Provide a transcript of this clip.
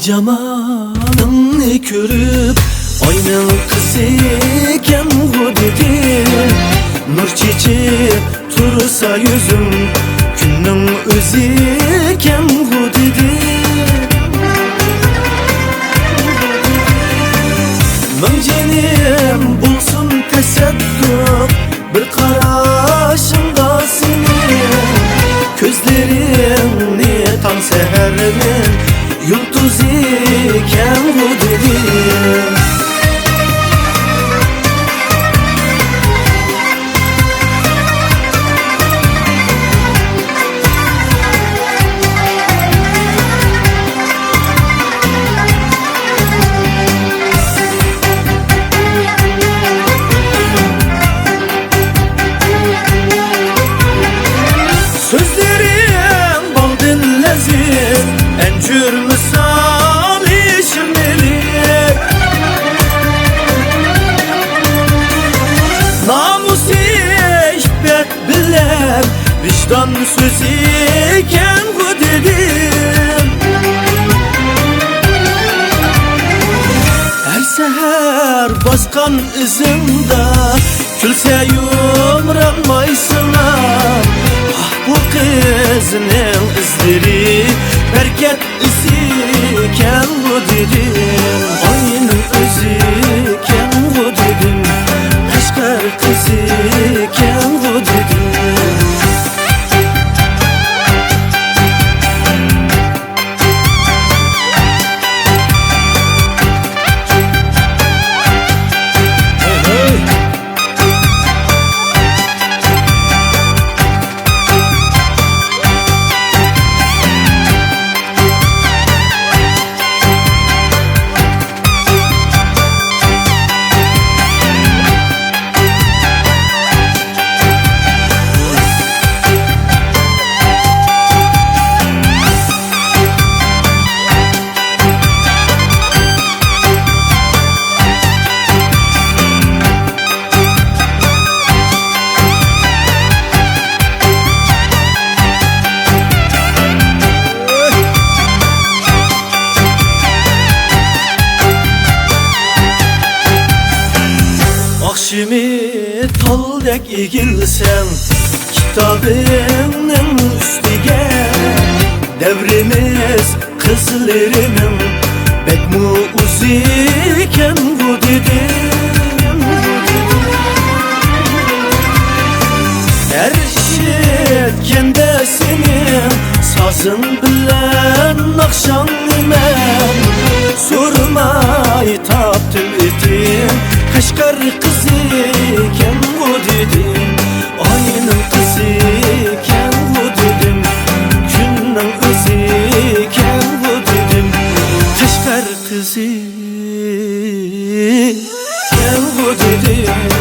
Cemalını körüp aynen kız eken bu dedim. Nur çiçeği tursa yüzüm, günün özü eken bu dedim. Min cenim bulsun tesettür, bir karşımda senin. Gözlerini tam sehermin yıldız iken bu dedim. Sözlerim baldın lezzet, encür misali şimdilik. Namus ihbet bilen vicdan sözüken bu dedim. Her seher baskan izimde külse yumranmaysın. Bu kızının izleri bereket iziken bu dedim. Aynı özüken bu dedim. Kaşgar kızıken bu dedim. Akşimi taldek egilsem kitabının üstüge, devrimiz kızlarının bekmu uziken bu dedim. Her işitkende senin sazın bilen akşam nimen, sormay taptım etim. Kaşgar kızıken bu dedim. Aynı kızıken bu dedim. Günün özüken bu dedim. Kaşgar kızıken bu dedim.